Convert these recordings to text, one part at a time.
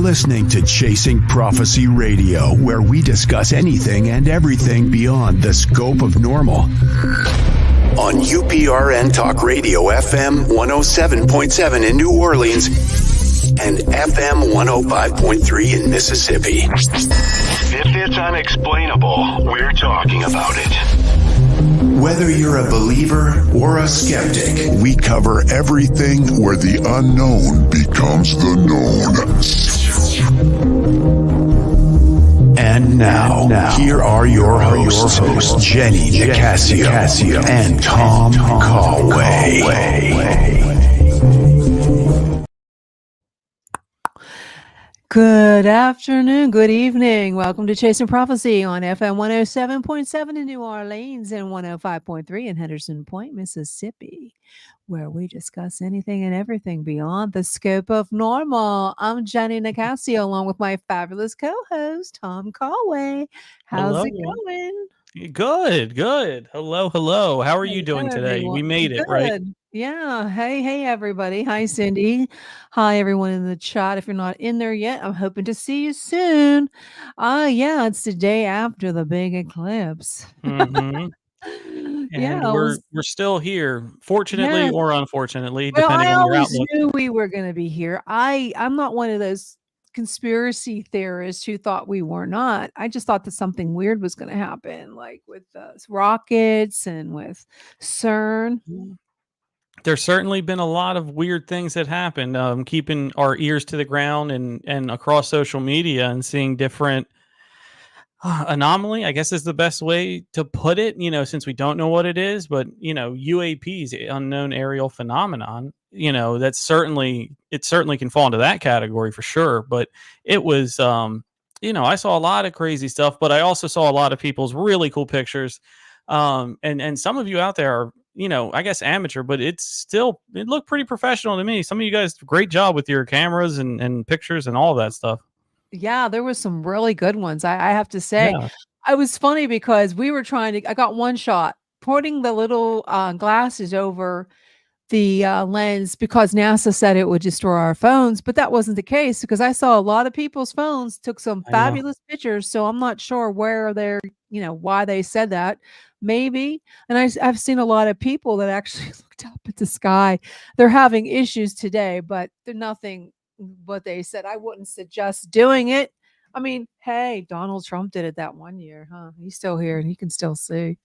listening to Chasing Prophecy Radio, where we discuss anything and everything beyond the scope of normal. On UPRN Talk Radio FM 107.7 in New Orleans and FM 105.3 in Mississippi. If it's unexplainable, we're talking about it. Whether you're a believer or a skeptic, we cover everything where the unknown becomes the known. And now, here are your hosts, Jenny Nicasio and Tom Callway. Good afternoon, good evening. Welcome to Chasing Prophecy on FM 107.7 in New Orleans and 105.3 in Henderson Point, Mississippi, where we discuss anything and everything beyond the scope of normal. I'm Jenny Nicasio, along with my fabulous co-host, Tom Callway. How's it going? Good. Hello. How are you doing today? Everyone. We made it, right? Yeah. Hey, everybody. Hi, Cindy. Hi, everyone in the chat. If you're not in there yet, I'm hoping to see you soon. Yeah, it's the day after the big eclipse. Mm-hmm. And we're still here, fortunately or unfortunately, depending on your outlook. I always knew we were going to be here. I'm not one of those conspiracy theorists who thought we were not. I just thought that something weird was going to happen, like with rockets and with CERN. There's certainly been a lot of weird things that happened. Keeping our ears to the ground and across social media and seeing different anomaly, I guess is the best way to put it, since we don't know what it is, but UAPs, unknown aerial phenomenon, it certainly can fall into that category for sure. But it was, I saw a lot of crazy stuff, but I also saw a lot of people's really cool pictures. And some of you out there are, I guess amateur, but it looked pretty professional to me. Some of you guys, great job with your cameras and pictures and all that stuff. Yeah, there was some really good ones. I have to say, I was funny because I got one shot putting the little glasses over the lens because NASA said it would destroy our phones, but that wasn't the case because I saw a lot of people's phones took some fabulous pictures. So I'm not sure where they're, why they said that. Maybe. And I've seen a lot of people that actually looked up at the sky. They're having issues today, but they're nothing. What they said, I wouldn't suggest doing it. I mean, hey, Donald Trump did it that one year, huh? He's still here and he can still see.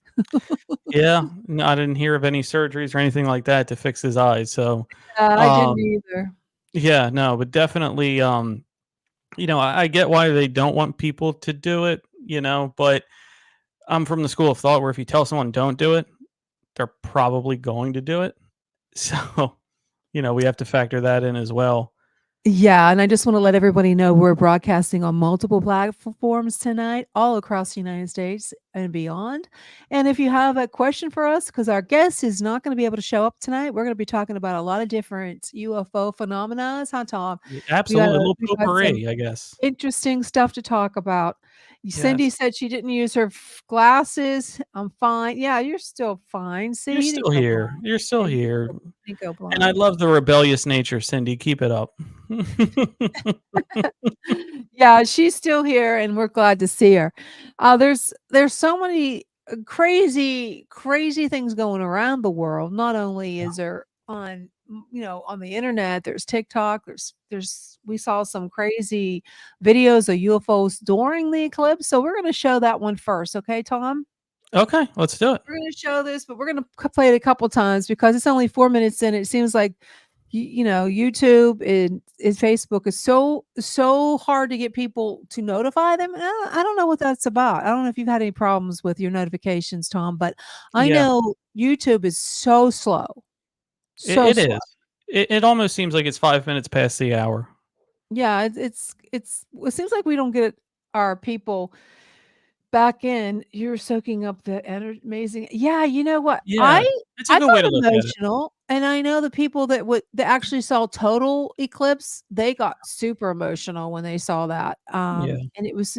Yeah, no, I didn't hear of any surgeries or anything like that to fix his eyes. So I didn't either. Yeah, no, but definitely, I get why they don't want people to do it, but I'm from the school of thought where if you tell someone don't do it, they're probably going to do it. So, we have to factor that in as well. Yeah, and I just want to let everybody know we're broadcasting on multiple platforms tonight, all across the United States and beyond. And if you have a question for us, because our guest is not going to be able to show up tonight, we're going to be talking about a lot of different UFO phenomena. Huh, Tom? Absolutely, a little potpourri, I guess. Interesting stuff to talk about. Cindy said she didn't use her glasses. I'm fine. Yeah, you're still fine. See, you're still here. You're still here. And I love the rebellious nature, Cindy. Keep it up. Yeah, she's still here, and we're glad to see her. There's so many crazy things going around the world. Not only is there on the internet, there's TikTok, we saw some crazy videos of UFOs during the eclipse. So we're going to show that one first. Okay, Tom? Okay, let's do it. We're going to show this, but we're going to play it a couple times because it's only 4 minutes in. It seems like, YouTube and Facebook is so hard to get people to notify them. I don't know what that's about. I don't know if you've had any problems with your notifications, Tom, but I know YouTube is so slow. It is. It almost seems like it's 5 minutes past the hour. Yeah, it seems like we don't get our people back in. You're soaking up the amazing. Yeah, you know what? Yeah, it's a good way to look emotional, and I know the people that actually saw total eclipse, they got super emotional when they saw that. And it was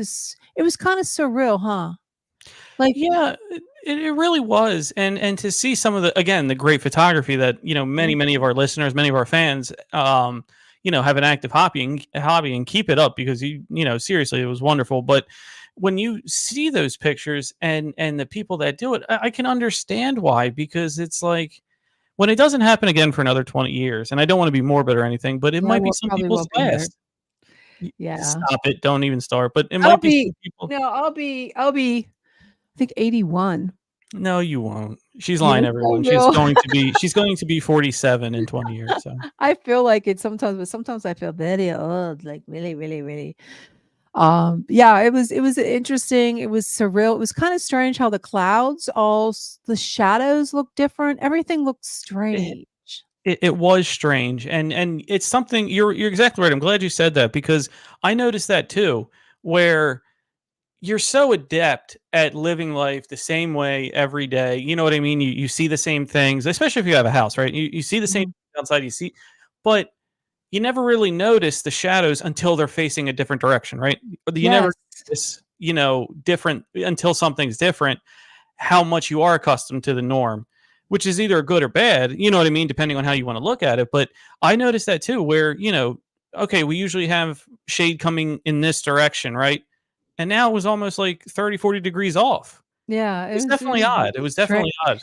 kind of surreal, huh? Like, yeah, it really was. And to see some of the great photography that, many of our listeners, many of our fans, have an active hobby and keep it up, because seriously, it was wonderful. But when you see those pictures and the people that do it, I can understand why, because it's like, when it doesn't happen again for another 20 years, and I don't want to be morbid or anything, but it Yeah, might be some probably people's won't be here. last. Yeah. Stop it! Don't even start. But it I'll might be be some people. no, I'll be I think 81. No, you won't. She's lying, Yes, I everyone. She's will. going to be. She's going to be 47 in 20 years. So I feel like it sometimes, but sometimes I feel very old, like really, really, really. Yeah, it was interesting. It was surreal. It was kind of strange how the clouds, the shadows look different. Everything looked it, strange. it was strange, and it's something. You're exactly right. I'm glad you said that, because I noticed that too, where you're so adept at living life the same way every day. You know what I mean? You see the same things, especially if you have a house, right? You see the same Mhm. things outside. But you never really notice the shadows until they're facing a different direction, right? You never Yes. notice, different until something's different, how much you are accustomed to the norm, which is either good or bad, you know what I mean, depending on how you want to look at it. But I noticed that too, where, okay, we usually have shade coming in this direction, right? And now it was almost like 30, 40 degrees off. Yeah, It was it definitely was odd. It really was strange. definitely odd.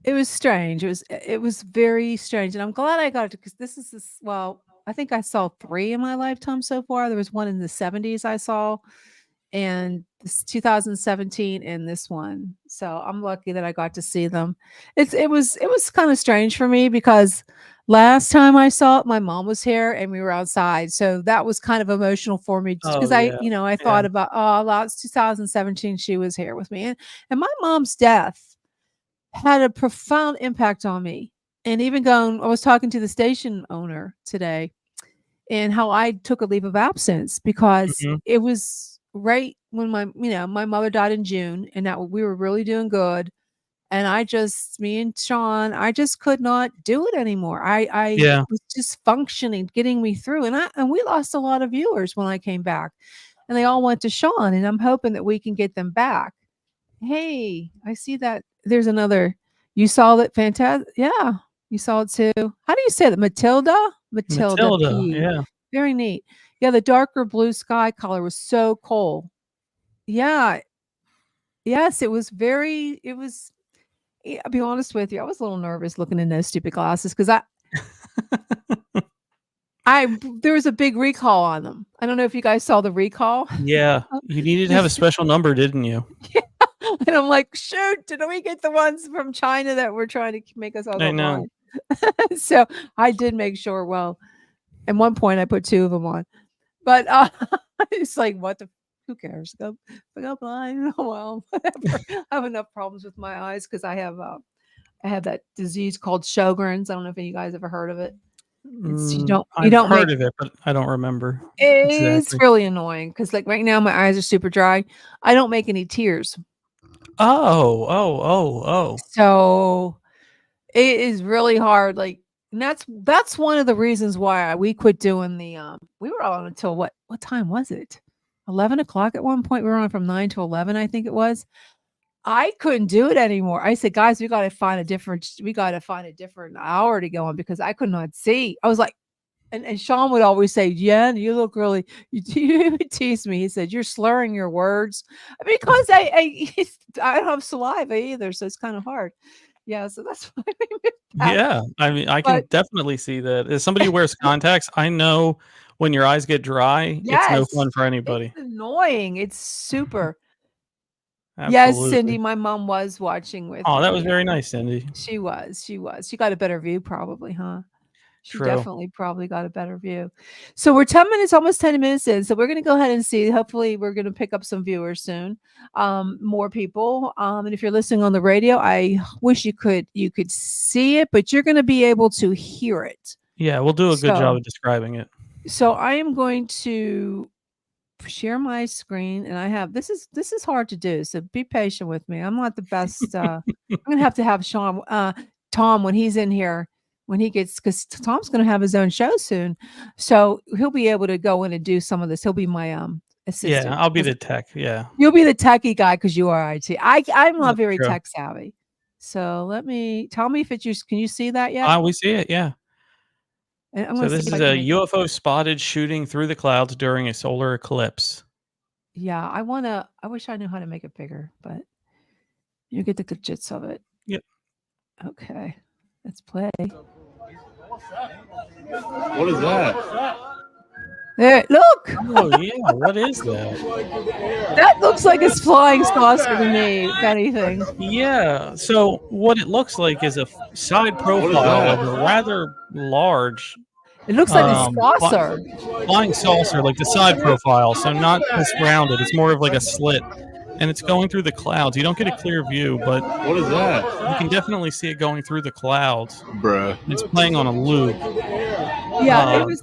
It was strange. It was very strange, and I'm glad I got it because well, I think I saw 3 in my lifetime so far. There was one in the '70s I saw, and this 2017 and this one. So I'm lucky that I got to see them. It was kind of strange for me because last time I saw it, my mom was here and we were outside. So that was kind of emotional for me just Oh because yeah. I Yeah. thought about, oh, last 2017 she was here with me. And my mom's death had a profound impact on me. And even I was talking to the station owner today and how I took a leave of absence because Mhm. it was right when my mother died in June and that we were really doing good. And me and Sean, I just could not do it anymore. I Yeah. was just functioning, getting me through. And we lost a lot of viewers when I came back and they all went to Sean. And I'm hoping that we can get them back. Hey, I see that there's another. You saw that fantastic. Yeah, you saw it too. How do you say that? Matilda? Matilda Matilda. P. Yeah. Very neat. Yeah, the darker blue sky color was so cool. Yeah. Yes, it was I'll be honest with you. I was a little nervous looking in those stupid glasses because there was a big recall on them. I don't know if you guys saw the recall. Yeah. You needed to have a special number, didn't you? Yeah. And I'm like, shoot, did we get the ones from China that were trying to make us all I go know. blind? So I did make sure. Well, at one point I put 2 of them on, but it's like, who cares? Go blind. Oh well, whatever. I have enough problems with my eyes because I have that disease called Sjogren's. I don't know if you guys ever heard of it. It's you I've don't make heard of it, but I don't remember it's exactly. really annoying because like right now my eyes are super dry. I don't make any tears. Oh, oh, oh, oh. So it is really hard, like and that's one of the reasons why we quit doing we were on until what time was it? 11 o'clock at one point, we were on from 9 to 11, I think it was. I couldn't do it anymore. I said, "Guys, we gotta find a different hour to go on because I could not see." I was like and Sean would always say, "Jen, you look really," you would tease me. He said, "You're slurring your words," because I don't have saliva either, so it's kind of hard. Yeah, so that's why we went back. Yeah. I mean, I can But definitely see that. As somebody who wears contacts, I know when your eyes get dry, it's no yes, fun for it's anybody. annoying. It's super. Yes, Cindy, Absolutely. my mom was watching with Oh, that was me. very nice, Cindy. She was. She was. She got a better view probably, huh? She True. definitely probably got a better view. So we're 10 minutes, almost 10 minutes in. So we're going to go ahead and see. Hopefully we're going to pick up some viewers soon. More people. And if you're listening on the radio, I wish you could see it, but you're going to be able to hear it. Yeah, we'll do a good job So of describing it. so I am going to share my screen and I have this is hard to do. So be patient with me. I'm not the best I'm going to have Sean Tom when he's in here when he gets cuz Tom's going to have his own show soon. So he'll be able to go in and do some of this. He'll be my Yeah, assistant I'll be 'cause the tech. Yeah, you'll be the techie guy cuz you are IT. I'm not that's very true. tech savvy. So tell me if it's you can you see that yet? We see it. Yeah. And I'm So gonna see this if is I can a make. UFO spotted shooting through the clouds during a solar eclipse. Yeah, I wish I knew how to make it bigger, but you get the good gist of it. Yep. Okay, let's play. What is that? There, look. Oh yeah, what is that? That looks like it's flying saucer to me, if anything. Yeah. So what it looks like is a side profile of a rather large It looks like a fly- saucer. flying saucer, like the side profile. So not just rounded; it's more of like a slit, and it's going through the clouds. You don't get a clear view, but What is that? you can definitely see it going through the clouds. Bruh. It's playing on a loop. Yeah, it was.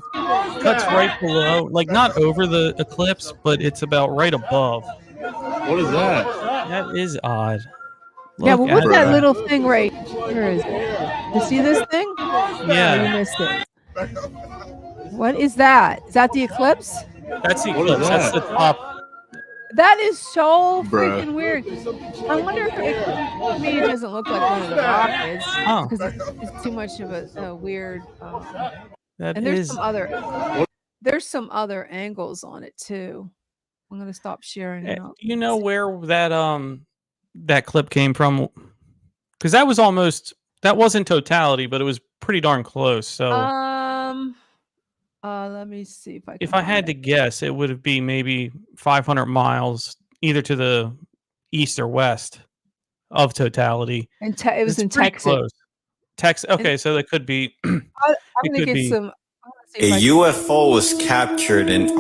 Cuts right below, like not over the eclipse, but it's about right above. What is that? That is odd. Yeah, Look well, what's at that Bruh. little thing right? Where is it? You see this thing? Oh, you Yeah, missed it. What is that? Is that the eclipse? that's the What is eclipse. That's the that? top. That is so Bruh. freaking weird. I wonder if to me it doesn't look like one of the rockets Oh, because it's too much of a weird. that And there's is. some other angles on it too. I'm gonna stop sharing it. Do you know where that clip came from? Because that wasn't totality, but it was pretty darn close. So let me see if I can. if I had to guess, it would be maybe 500 miles either to the east or west of totality. And it was It's in pretty Texas. close. Okay, so that could be. I'm It gonna could get be. some. A UFO was captured in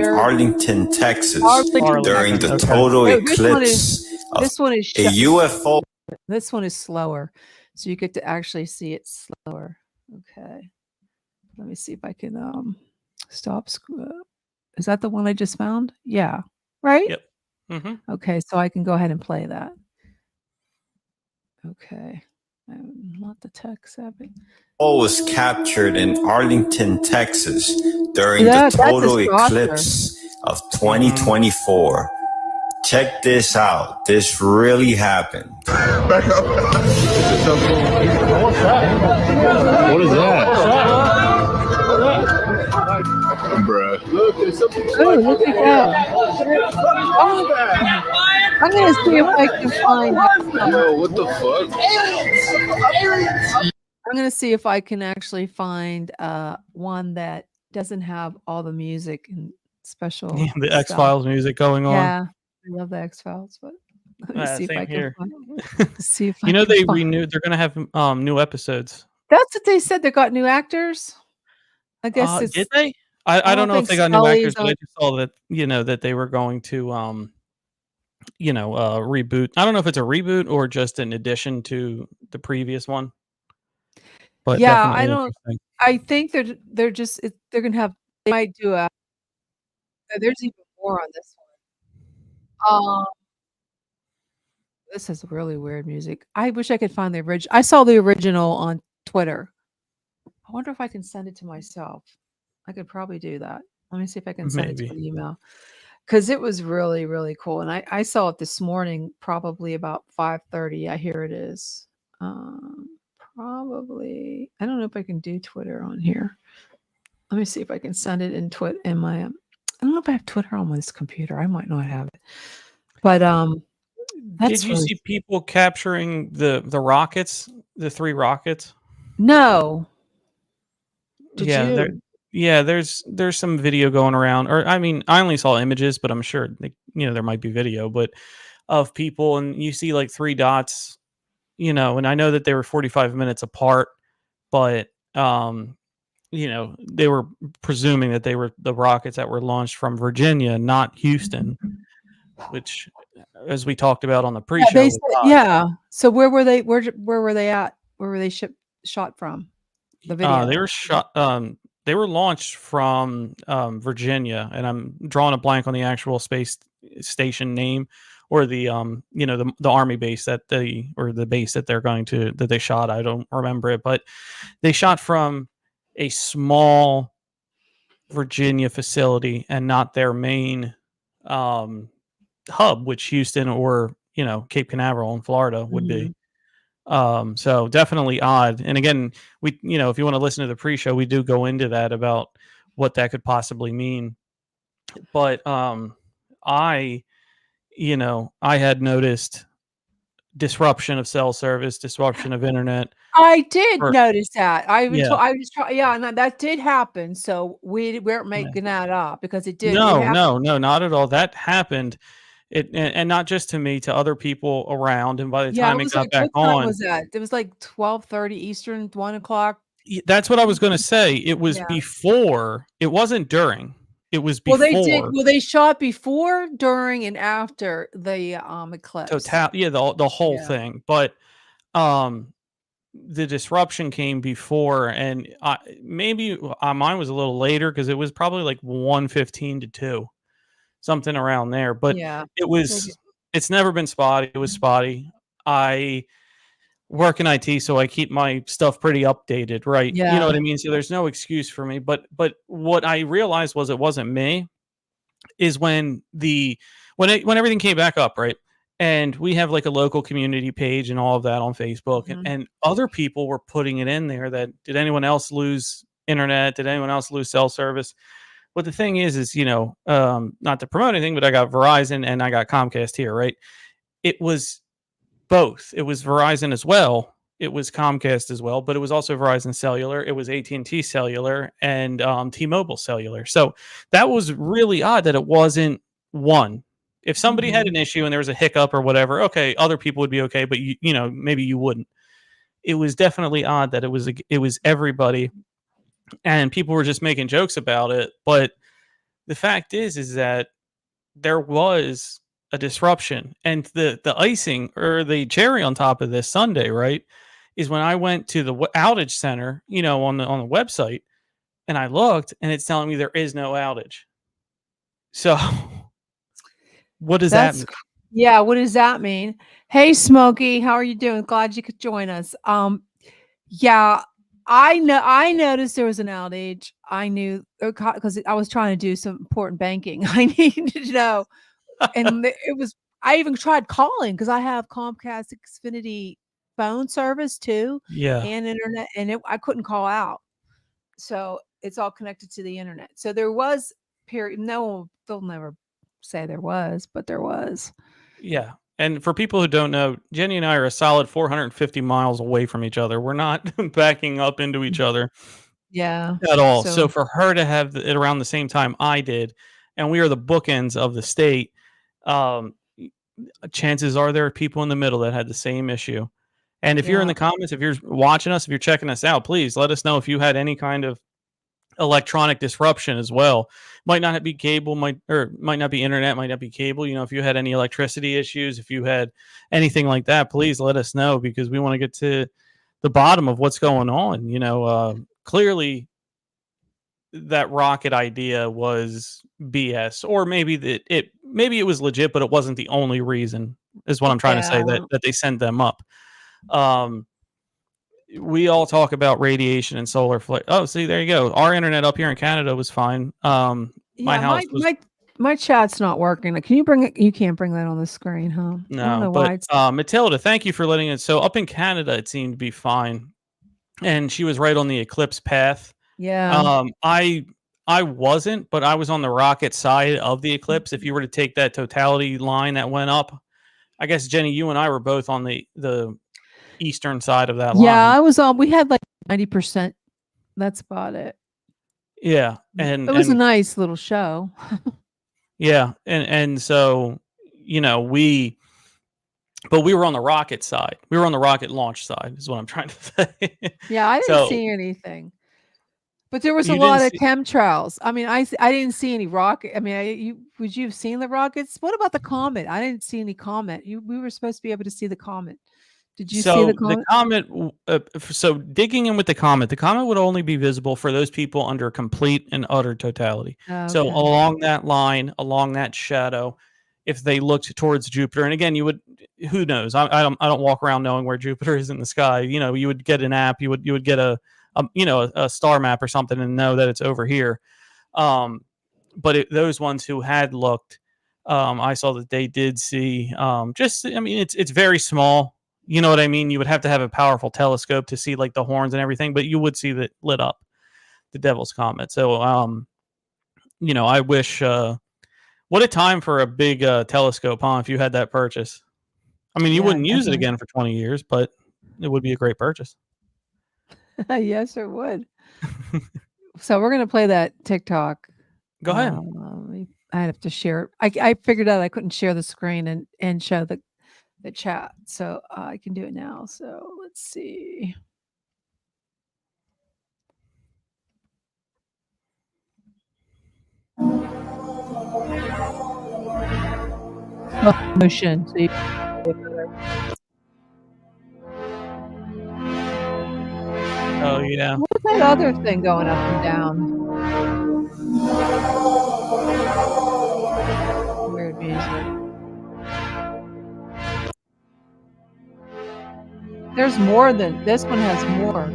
Arlington, Texas during the Okay. total No, eclipse of This one is a UFO. This one is slower, so you get to actually see it slower. Okay, let me see if I can stop. Is that the one I just found? Yeah, right. Yep. Mm-hmm. Okay, so I can go ahead and play that. Okay, I'm not the tech savvy. Was captured in Arlington, Texas during the total eclipse of 2024. Check this out. This really happened. Back up. What's that? What is that? Bruh. Look, there's something. Oh, look at that. I'm gonna see if I can find. Yo, what the fuck? I'm gonna see if I can actually find one that doesn't have all the music and special. Yeah, the X-Files music going on. Yeah, I love the X-Files, but let me see if I can see if you know they renewed. They're gonna have new episodes. That's what they said. They got new actors. I guess it's. Did they? I don't know if they got new actors, but I just saw that that they were going to reboot. I don't know if it's a reboot or just an addition to the previous one. But yeah, I don't. I think they're just they're gonna have. They might do a. There's even more on this one. This is really weird music. I wish I could find the original. I saw the original on Twitter. I wonder if I can send it to myself. I could probably do that. Let me see if I can send it to an email. Because it was really, really cool. And I saw it this morning, probably about 5:30. Here it is. Probably. I don't know if I can do Twitter on here. Let me see if I can send it in my. I don't know if I have Twitter on this computer. I might not have it. But did you see people capturing the rockets, the 3 rockets? No. Did you? Yeah, there's some video going around, or I mean, I only saw images, but I'm sure there might be video, but of people, and you see like 3 dots, and I know that they were 45 minutes apart, but they were presuming that they were the rockets that were launched from Virginia, not Houston, which, as we talked about on the pre-show, So where were they? Where were they at? Where were they shot from? The video. They were shot. They were launched from Virginia, and I'm drawing a blank on the actual space station name, or the the army base or the base that they shot. I don't remember it, but they shot from a small Virginia facility and not their main hub, which Houston or Cape Canaveral in Florida would be. So definitely odd. And again, we, if you want to listen to the pre-show, we do go into that about what that could possibly mean. But I had noticed disruption of cell service, disruption of internet. I did Or, notice that. I even yeah, I was trying, yeah, and that did happen. So we weren't making that up because it did. It no, happened. no, not at all. That happened. And not just to me, to other people around. And by the Yeah, it time it was got like, back what time on, was that? It was like 12:30 Eastern, 1 o'clock. that's what I was going to say. It was Yeah. before. It wasn't during. It was Well, they did. before. Well, they shot before, during, and after the eclipse. Yeah, the whole Yeah. thing. But the disruption came before, and maybe mine was a little later because it was probably like 1:15 to 2, something around there. But Yeah. it's never been spotty. It was spotty. I work in IT, so I keep my stuff pretty updated, right? You know Yeah. what I mean? So there's no excuse for me. But what I realized was it wasn't me. Is when everything came back up, right? And we have like a local community page and all of that on Facebook, and other people were putting it in there that, did anyone else lose internet? Did anyone else lose cell service? But the thing is, not to promote anything, but I got Verizon and I got Comcast here, right? It was both. It was Verizon as well. It was Comcast as well, but it was also Verizon Cellular. It was AT&T Cellular and T-Mobile Cellular. So that was really odd that it wasn't one. If somebody had an issue and there was a hiccup or whatever, okay, other people would be okay, but maybe you wouldn't. It was definitely odd that it was everybody, and people were just making jokes about it. But the fact is that there was a disruption, and the icing or the cherry on top of this Sunday, right, is when I went to the outage center, on the website, and I looked, and it's telling me there is no outage. So what does that mean? Yeah, what does that mean? Hey, Smokey, how are you doing? Glad you could join us. Yeah, I noticed there was an outage. I knew, because I was trying to do some important banking. I needed to know. And it was, I even tried calling because I have Comcast Xfinity phone service too, Yeah. and internet, and I couldn't call out. So it's all connected to the internet. So there was they'll never say there was, but there was. Yeah. And for people who don't know, Jenny and I are a solid 450 miles away from each other. We're not backing up into each other. Yeah. At all. So for her to have it around the same time I did, and we are the bookends of the state, chances are there are people in the middle that had the same issue. And if you're in the comments, if you're watching us, if you're checking us out, please let us know if you had any kind of electronic disruption as well. Might not be cable, might not be internet, might not be cable. If you had any electricity issues, if you had anything like that, please let us know, because we want to get to the bottom of what's going on. Clearly that rocket idea was BS, or maybe it was legit, but it wasn't the only reason, is what I'm trying to say, that they sent them up. We all talk about radiation and solar flare. Oh, see, there you go. Our internet up here in Canada was fine. My house was. My chat's not working. Can you bring it? You can't bring that on the screen, huh? No, I don't know but why Matilda, thank you for letting it. So up in Canada, it seemed to be fine, and she was right on the eclipse path. Yeah. I wasn't, but I was on the rocket side of the eclipse. If you were to take that totality line that went up, I guess, Jenny, you and I were both on the eastern side of that line. Yeah, I was on. We had like 90%. That's about it. Yeah, and it was a nice little show. Yeah, and so we were on the rocket side. We were on the rocket launch side, is what I'm trying to say. Yeah, I didn't see anything, but there was a lot of chemtrails. I mean, I didn't see any rocket. I mean, would you have seen the rockets? What about the comet? I didn't see any comet. We were supposed to be able to see the comet. Did you see the comet? So digging in with the comet would only be visible for those people under complete and utter totality. Okay. So along that line, along that shadow, if they looked towards Jupiter, and again, who knows? I don't walk around knowing where Jupiter is in the sky. You would get an app, you would get a star map or something and know that it's over here. But those ones who had looked, I saw that they did see. It's very small. You know what I mean? You would have to have a powerful telescope to see like the horns and everything, but you would see that lit up, the Devil's Comet. So, I wish. What a time for a big telescope, huh? If you had that purchase, I mean, you Yeah, wouldn't use it again for 20 years, but it would be a great purchase. Yes, it would. So we're gonna play that TikTok. Go ahead. I have to share it. I figured out I couldn't share the screen and show the chat, so I can do it now. So let's see. Motion. So oh yeah. What's that other thing going up and down? Weird music. There's more than this one has more.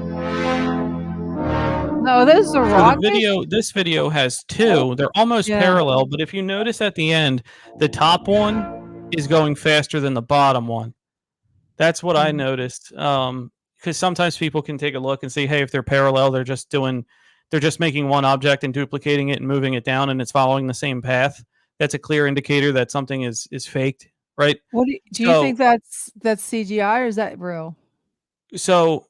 No, this is a rock. This video has two. They're almost parallel, but if you notice at the end, the top one is going faster than the bottom one. That's what I noticed. Because sometimes people can take a look and see, hey, if they're parallel, they're just making one object and duplicating it and moving it down, and it's following the same path. That's a clear indicator that something is faked, right? What do you think that's CGI or is that real? So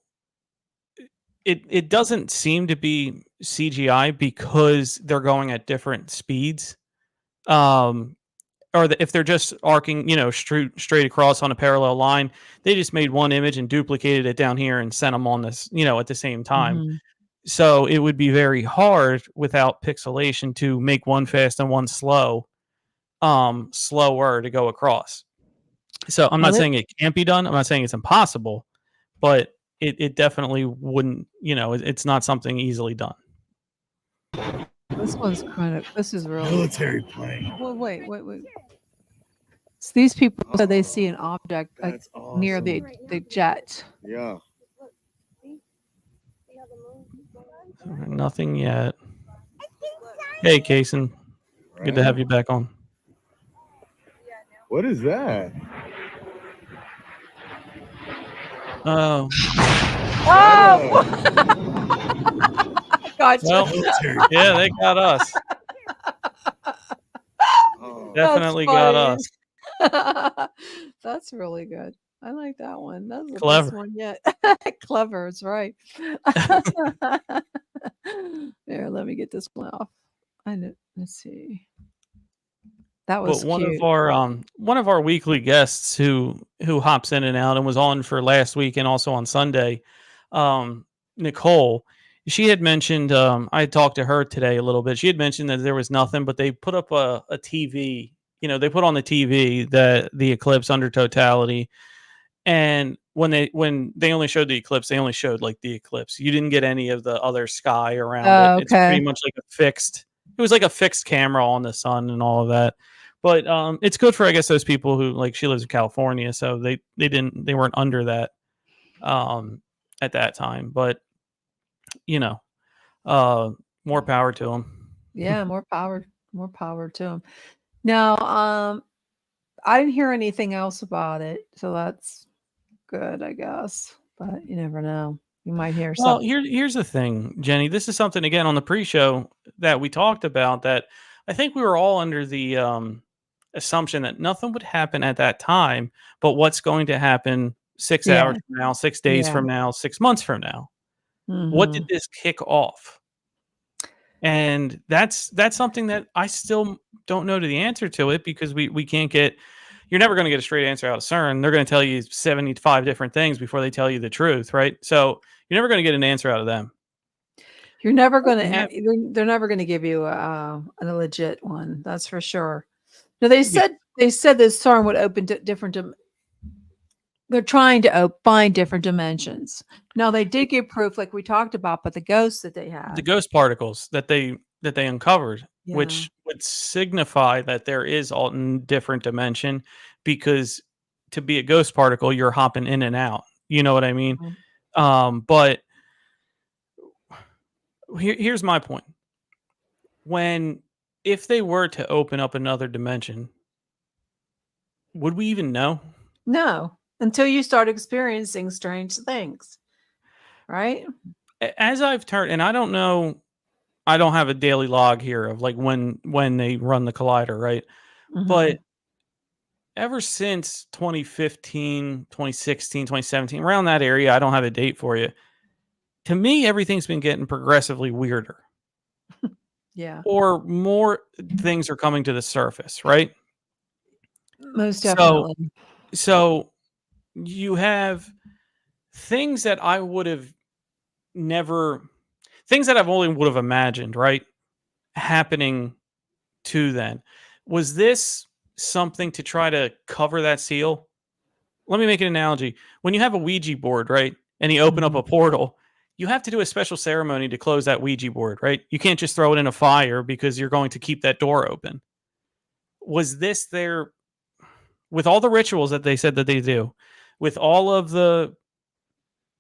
it doesn't seem to be CGI because they're going at different speeds. Or if they're just arcing, straight across on a parallel line, they just made one image and duplicated it down here and sent them on this, at the same time. Mm-hmm. So it would be very hard without pixelation to make one fast and one slower to go across. So I'm not saying it can't be done. I'm not saying it's impossible, but it definitely wouldn't, it's not something easily done. This one's this is real. Military plane. Well, wait. So these people said they see an object near the jet. Yeah. Nothing yet. Hey, Kason. Good to have you back on. What is that? Oh! Gotcha. Well, yeah, they got us. Definitely got us. That's really good. I like that one. That's the Clever. best one yet. Clever, it's right. There, let me get this one off. Let's see. That was one cute. of our weekly guests who hops in and out and was on for last week and also on Sunday, Nicole. She had mentioned, I had talked to her today a little bit. She had mentioned that there was nothing, but they put up a TV. They put on the TV the eclipse under totality, and when they only showed the eclipse, they only showed like the eclipse. You didn't get any of the other sky around it. It's pretty much like it was like a fixed camera on the sun and all of that. But it's good for, I guess, those people who, like, she lives in California, so they weren't under that at that time. But more power to them. Yeah, more power to them. Now, I didn't hear anything else about it, so that's good, I guess. But you never know. You might hear something. Well, here's the thing, Jenny. This is something, again, on the pre-show that we talked about, that I think we were all under the assumption that nothing would happen at that time, but what's going to happen 6 hours from now, 6 days from now, 6 months from now. Mm-hmm. What did this kick off? And that's something that I still don't know the answer to it, because we can't get, you're never going to get a straight answer out of CERN. They're going to tell you 75 different things before they tell you the truth, right? So you're never going to get an answer out of them. You're never going to, they're never going to give you a legit one. That's for sure. No, they said this CERN would open different. They're trying to find different dimensions. Now, they did give proof, like we talked about, but the ghosts that they had, the ghost particles that they uncovered, which would signify that there is all in different dimension, because to be a ghost particle, you're hopping in and out. You know what I mean? Mm-hmm. But here's my point. If they were to open up another dimension, would we even know? No. until you start experiencing strange things, right? As I've turned, and I don't know, I don't have a daily log here of like when they run the collider, right? But ever since 2015, 2016, 2017, around that area, I don't have a date for you. To me, everything's been getting progressively weirder. Yeah. Or more things are coming to the surface, right? Most definitely. So you have things that I would have never, things that I've only would have imagined, right? Happening to then. Was this something to try to cover that seal? Let me make an analogy. When you have a Ouija board, right? And you open up a portal, you have to do a special ceremony to close that Ouija board, right? You can't just throw it in a fire because you're going to keep that door open. Was this their, with all the rituals that they said that they do, with all of the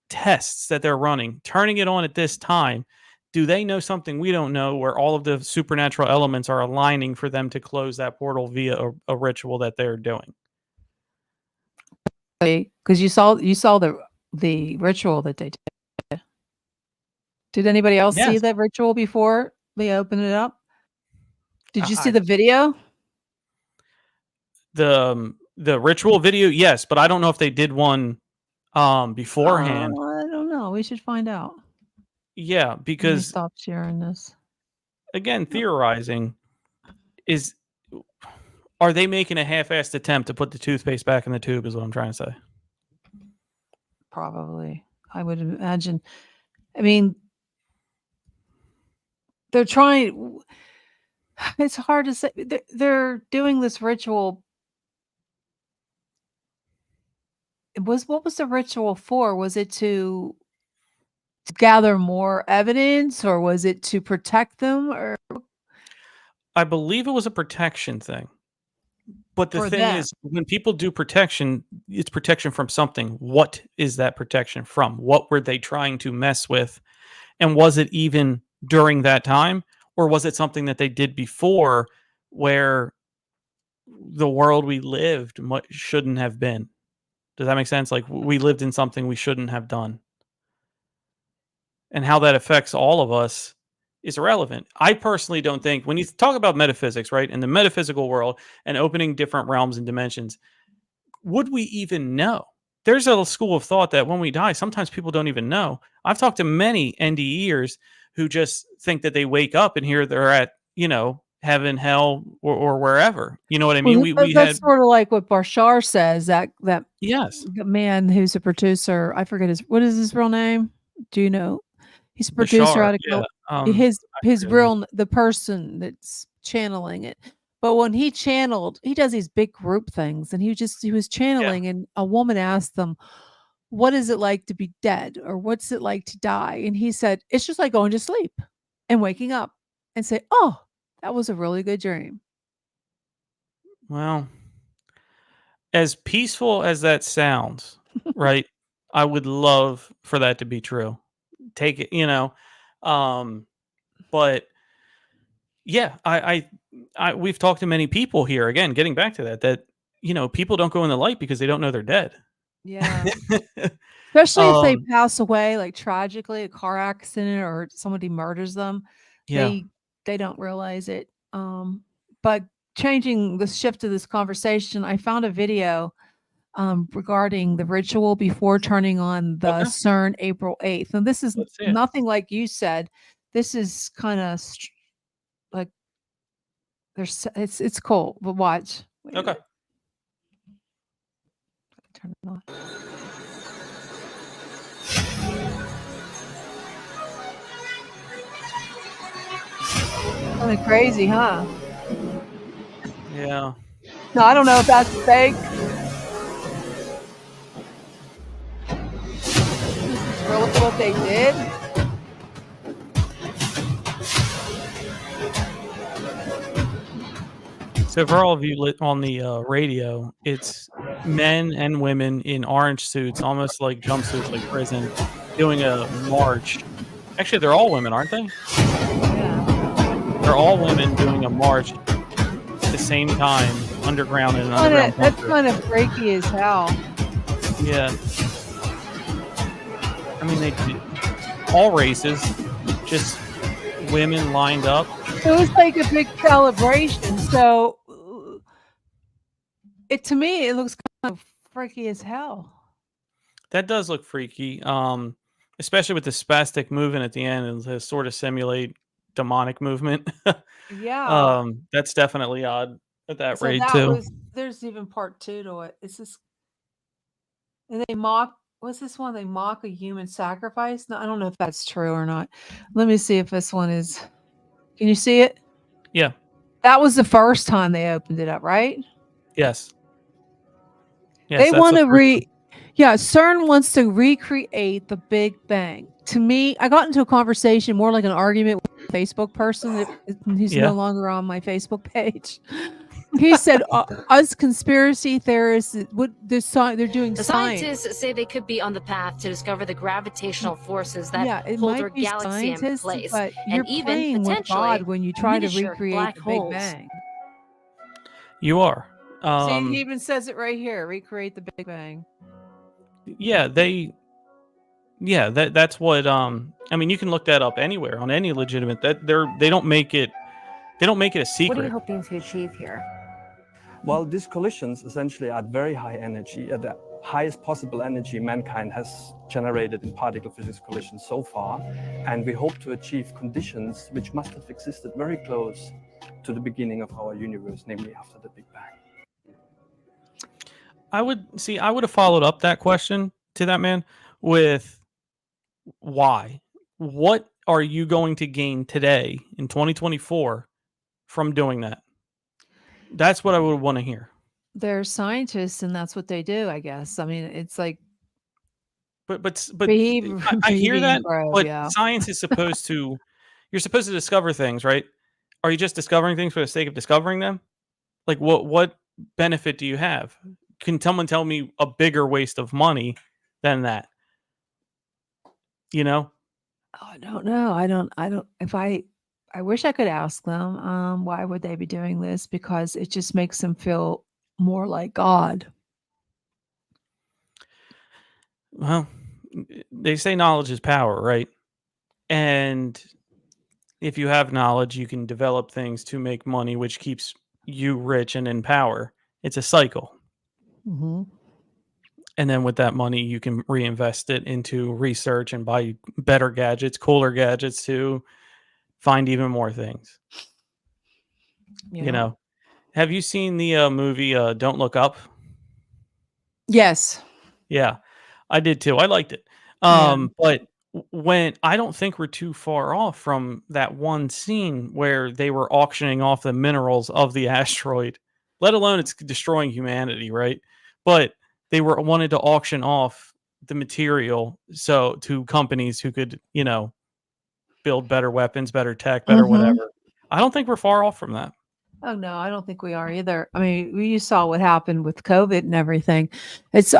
tests that they're running, turning it on at this time, do they know something we don't know where all of the supernatural elements are aligning for them to close that portal via a ritual that they're doing? Because you saw the ritual that they did. Did anybody else see that ritual before they opened it up? Did you see the video? The ritual video, yes, but I don't know if they did one beforehand. I don't know. We should find out. Yeah, because stop sharing this. Again, theorizing are they making a half-assed attempt to put the toothpaste back in the tube is what I'm trying to say. Probably. I would imagine. I mean, they're trying. It's hard to say. They're doing this ritual. What was the ritual for? Was it to gather more evidence, or was it to protect them? Or I believe it was a protection thing. But the thing is, when people do protection, it's protection from something. What is that protection from? What were they trying to mess with? And was it even during that time? Or was it something that they did before where the world we lived shouldn't have been? Does that make sense? Like we lived in something we shouldn't have done. And how that affects all of us is irrelevant. I personally don't think, when you talk about metaphysics, right, in the metaphysical world and opening different realms and dimensions, would we even know? There's a school of thought that when we die, sometimes people don't even know. I've talked to many NDEers who just think that they wake up and here they're at, heaven, hell, or wherever. You know what I mean? Well, that's sort of like what Bashar says, that yes, man who's a producer. I forget what is his real name? Do you know? He's a producer Bashar, out of the person that's channeling it. But when he channeled, he does these big group things, and he was channeling, and a woman asked them, "What is it like to be dead, or what's it like to die?" And he said, "It's just like going to sleep and waking up and say, oh, that was a really good dream." Well, as peaceful as that sounds, right? I would love for that to be true. Take it, but yeah, I we've talked to many people here, again, getting back to that, people don't go in the light because they don't know they're dead. Yeah. Especially if they pass away, like tragically, a car accident, or somebody murders them. Yeah. They don't realize it. But changing the shift of this conversation, I found a video regarding the ritual before turning on the CERN April 8th. And this is nothing like you said. This is kind of like it's cool, but watch. Okay. Turn it on. Kind of crazy, huh? Yeah. No, I don't know if that's fake. This is really what they did. So for all of you on the radio, it's men and women in orange suits, almost like jumpsuits, like prison, doing a march. Actually, they're all women, aren't they? Yeah. They're all women doing a march at the same time, underground and underground. That's kind of freaky as hell. Yeah. I mean, they all races, just women lined up. It was like a big celebration. So to me, it looks kind of freaky as hell. That does look freaky. Especially with the spastic movement at the end and to sort of simulate demonic movement. Yeah. That's definitely odd at that So rate that too. was there's even part 2 to it. It's this, and they mock, what's this one? They mock a human sacrifice. No, I don't know if that's true or not. Let me see if this one is. Can you see it? Yeah. That was the first time they opened it up, right? Yes. Yes, They that's want the to first one. yeah, CERN wants to recreate the Big Bang. To me, I got into a conversation, more like an argument with a Facebook person who's no Yeah. longer on my Facebook page. He said, us conspiracy theorists, they're doing The science. scientists say they could be on the path to discover the gravitational forces that it hold might our be galaxy in scientists, place, but you're and even playing with potentially God when you try to miniature recreate black the Big holes. Bang. You are. See, he even says it right here, recreate the Big Bang. Yeah, that's what I mean, you can look that up anywhere on any legitimate they don't make it a secret. What are you hoping to achieve here? Well, these collisions essentially are at very high energy, at the highest possible energy mankind has generated in particle physics collisions so far, and we hope to achieve conditions which must have existed very close to the beginning of our universe, namely after the Big Bang. I would have followed up that question to that man with why? What are you going to gain today in 2024 from doing that? That's what I would want to hear. They're scientists, and that's what they do, I guess. I mean, it's like, but I hear that, but science is supposed to, you're supposed to discover things, right? Are you just discovering things for the sake of discovering them? Like, what benefit do you have? Can someone tell me a bigger waste of money than that? You know? Oh, I don't know. I don't. If I wish I could ask them, why would they be doing this? Because it just makes them feel more like God. Well, they say knowledge is power, right? And if you have knowledge, you can develop things to make money, which keeps you rich and in power. It's a cycle. Mm-hmm. And then with that money, you can reinvest it into research and buy better gadgets, cooler gadgets to find even more things. Yeah. You know, have you seen the movie Don't Look Up? Yes. Yeah, I did too. I liked it. But when I don't think we're too far off from that one scene where they were auctioning off the minerals of the asteroid, let alone it's destroying humanity, right? But they wanted to auction off the material to companies who could, build better weapons, better tech, better whatever. I don't think we're far off from that. Oh no, I don't think we are either. I mean, you saw what happened with COVID and everything. It's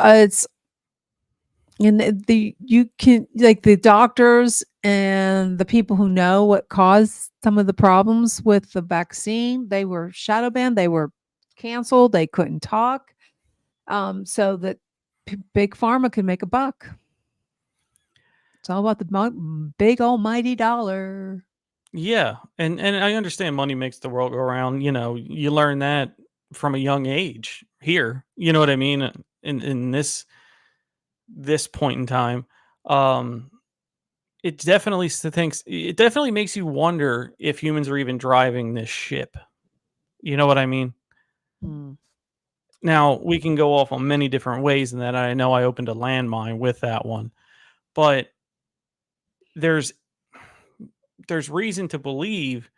and you can, like, the doctors and the people who know what caused some of the problems with the vaccine, they were shadow banned, they were canceled, they couldn't talk, so that big pharma can make a buck. It's all about the big almighty dollar. Yeah, and I understand money makes the world go round. You learn that from a young age here. You know what I mean? In this point in time, it definitely makes you wonder if humans are even driving this ship. You know what I mean? Now, we can go off on many different ways in that. I know I opened a landmine with that one, but there's reason to believe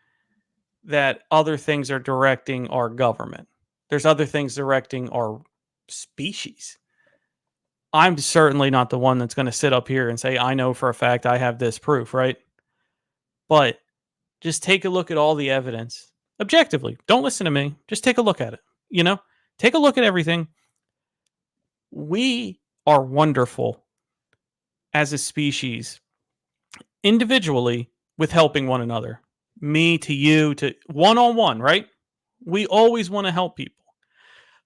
that other things are directing our government. There's other things directing our species. I'm certainly not the one that's going to sit up here and say, I know for a fact I have this proof, right? But just take a look at all the evidence objectively. Don't listen to me. Just take a look at it. Take a look at everything. We are wonderful as a species, individually, with helping one another. Me to you, to one-on-one, right? We always want to help people.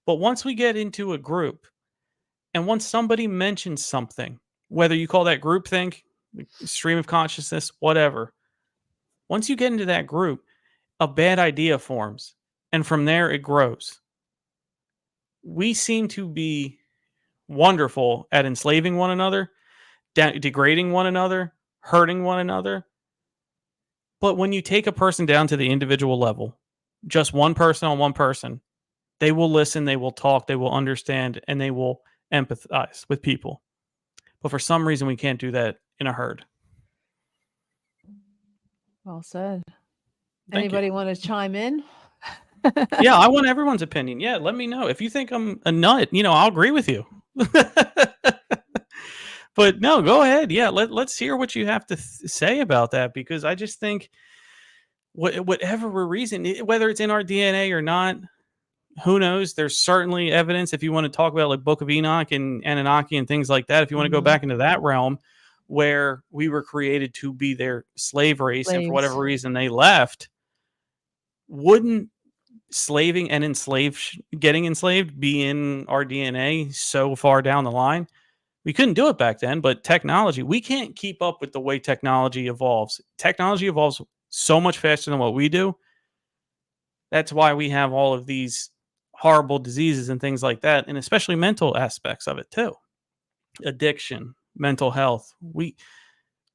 But once we get into a group And once somebody mentions something, whether you call that groupthink, stream of consciousness, whatever, once you get into that group, a bad idea forms. And from there, it grows. We seem to be wonderful at enslaving one another, degrading one another, hurting one another. But when you take a person down to the individual level, just one person on one person, they will listen, they will talk, they will understand, and they will empathize with people. But for some reason, we can't do that in a herd. Well said. Thank Anybody you. want to chime in? Yeah, I want everyone's opinion. Yeah, let me know. If you think I'm a nut, I'll agree with you. But no, go ahead. Yeah, let's hear what you have to say about that, because I just think whatever reason, whether it's in our DNA or not, who knows? There's certainly evidence, if you want to talk about like Book of Enoch and Anunnaki and things like that, if you want to go back into that realm where we were created to be their slave race, and for whatever reason they left, wouldn't slaving and getting enslaved be in our DNA so far down the line? We couldn't do it back then, but technology, we can't keep up with the way technology evolves. Technology evolves so much faster than what we do. That's why we have all of these horrible diseases and things like that, and especially mental aspects of it too. Addiction, mental health.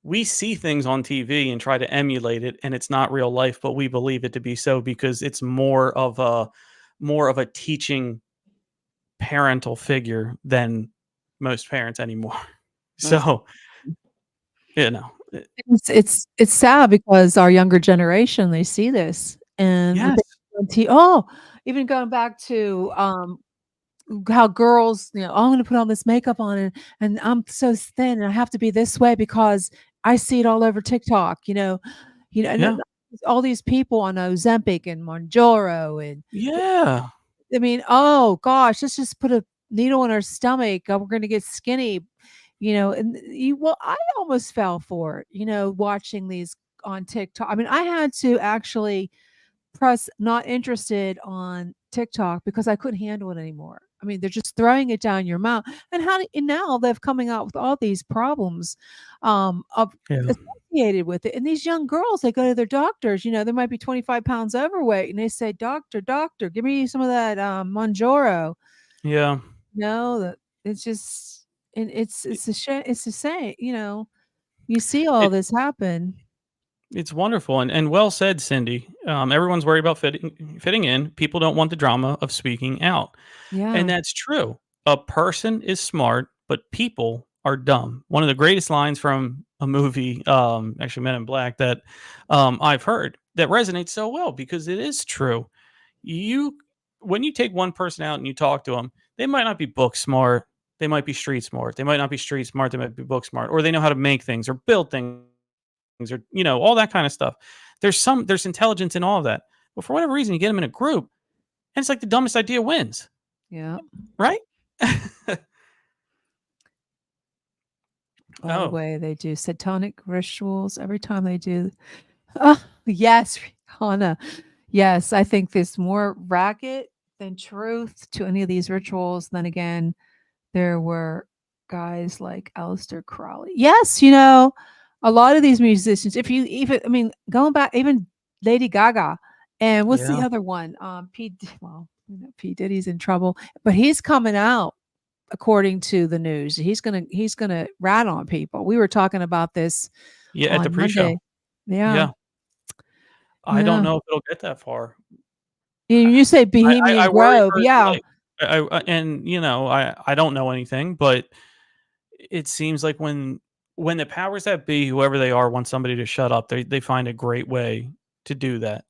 We see things on TV and try to emulate it, and it's not real life, but we believe it to be so because it's more of a teaching parental figure than most parents anymore. So, it's sad because our younger generation, they see this and yes. Even going back to how girls, oh, I'm going to put all this makeup on and I'm so thin and I have to be this way because I see it all over TikTok, and all these people on Ozempic and Mounjaro and I mean, oh gosh, let's just put a needle in our stomach. We're going to get skinny, I almost fell for it, watching these on TikTok. I mean, I had to actually press not interested on TikTok because I couldn't handle it anymore. I mean, they're just throwing it down your mouth. And now they're coming out with all these problems associated with it. And these young girls, they go to their doctors, they might be 25 pounds overweight, and they say, doctor, give me some of that Mounjaro. Yeah. No, that it's just, and it's a shame. It's the same, you see all this happen. It's wonderful and well said, Cindy. Everyone's worried about fitting in. People don't want the drama of speaking out. Yeah. And that's true. A person is smart, but people are dumb. One of the greatest lines from a movie, actually Men in Black, that I've heard that resonates so well because it is true. When you take one person out and you talk to them, they might not be book smart. They might be street smart. They might not be street smart. They might be book smart, or they know how to make things or build things, or all that kind of stuff. There's intelligence in all of that, but for whatever reason you get them in a group and it's like the dumbest idea wins. Yeah. Right. By the way, they do satanic rituals every time they do. Oh yes, Hannah. Yes, I think there's more racket than truth to any of these rituals. Then again, there were guys like Aleister Crowley. Yes, a lot of these musicians, going back, even Lady Gaga, and what's the other one? P Diddy's in trouble, but he's coming out according to the news. He's gonna rat on people. We were talking about this at the pre-show. Monday. Yeah. I don't know if it'll get that far. You say Bohemian Grove, yeah. I don't know anything, but it seems like when the powers that be, whoever they are, want somebody to shut up, they find a great way to do that.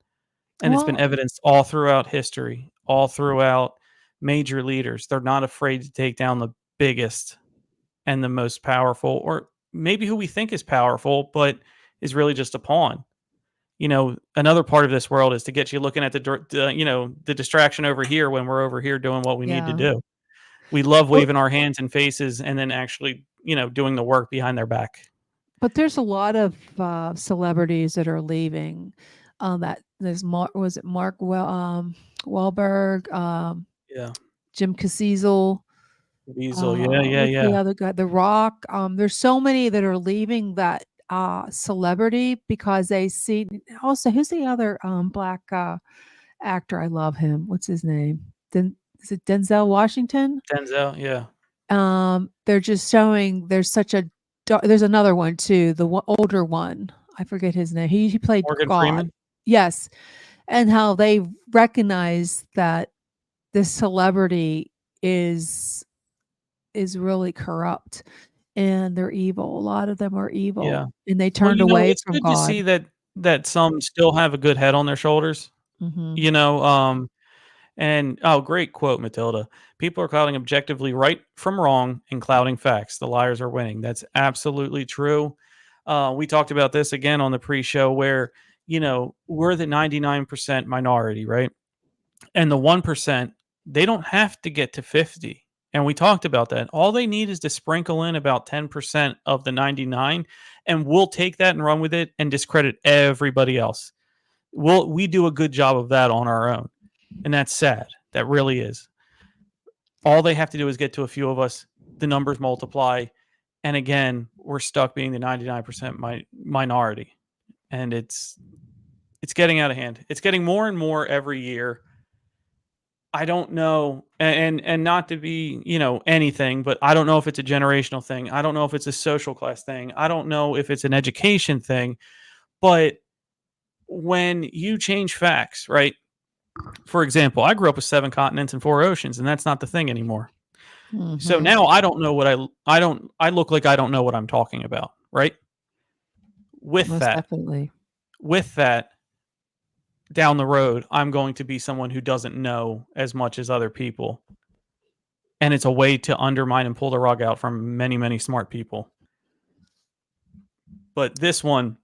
And it's been evidenced all throughout history, all throughout major leaders. They're not afraid to take down the biggest and the most powerful, or maybe who we think is powerful, but is really just a pawn. Another part of this world is to get you looking at the distraction over here when we're over here doing what we need to do. We love waving our hands and faces and then actually, doing the work behind their back. But there's a lot of celebrities that are leaving. That there's Mark Wahlberg, Jim Caviezel. Diesel, yeah. What's the other guy? The Rock. There's so many that are leaving that celebrity because they see. Also, who's the other black actor? I love him. What's his name? Is it Denzel Washington? Denzel, yeah. They're just showing there's such a there's another one too, the older one. I forget his name. He played Morgan God. Freeman? Yes. And how they recognize that this celebrity is really corrupt and they're evil. A lot of them are evil. Yeah. And they Well, turned away it's from good to God. see that some still have a good head on their shoulders. You know, and great quote, Matilda. People are clouding objectively right from wrong and clouding facts. The liars are winning. That's absolutely true. We talked about this again on the pre-show where, we're the 99% minority, right? And the 1%, they don't have to get to 50. And we talked about that. All they need is to sprinkle in about 10% of the 99, and we'll take that and run with it and discredit everybody else. We do a good job of that on our own. And that's sad. That really is. All they have to do is get to a few of us. The numbers multiply. And again, we're stuck being the 99% minority. And it's getting out of hand. It's getting more and more every year. I don't know, and not to be, anything, but I don't know if it's a generational thing. I don't know if it's a social class thing. I don't know if it's an education thing. But when you change facts, right? For example, I grew up with 7 continents and 4 oceans, and that's not the thing anymore. So now I don't know what I look like I don't know what I'm talking about, right? Most definitely. With that, down the road, I'm going to be someone who doesn't know as much as other people. And it's a way to undermine and pull the rug out from many, many smart people. But this one,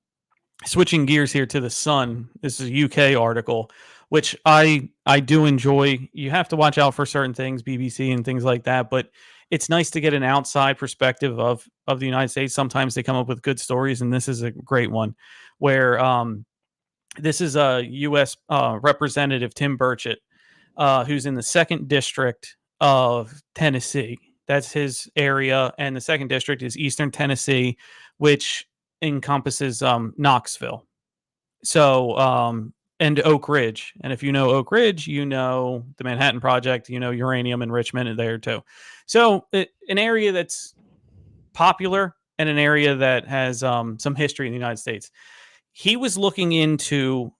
switching gears here to the Sun, this is a UK article, which I do enjoy. You have to watch out for certain things, BBC and things like that, but it's nice to get an outside perspective of the United States. Sometimes they come up with good stories, and this is a great one where this is a U.S. Representative Tim Burchett, who's in the 2nd District of Tennessee. That's his area, and the 2nd District is Eastern Tennessee, which encompasses Knoxville. So, and Oak Ridge. And if you know Oak Ridge, you know the Manhattan Project, uranium enrichment there too. So an area that's popular and an area that has some history in the United States. He was looking into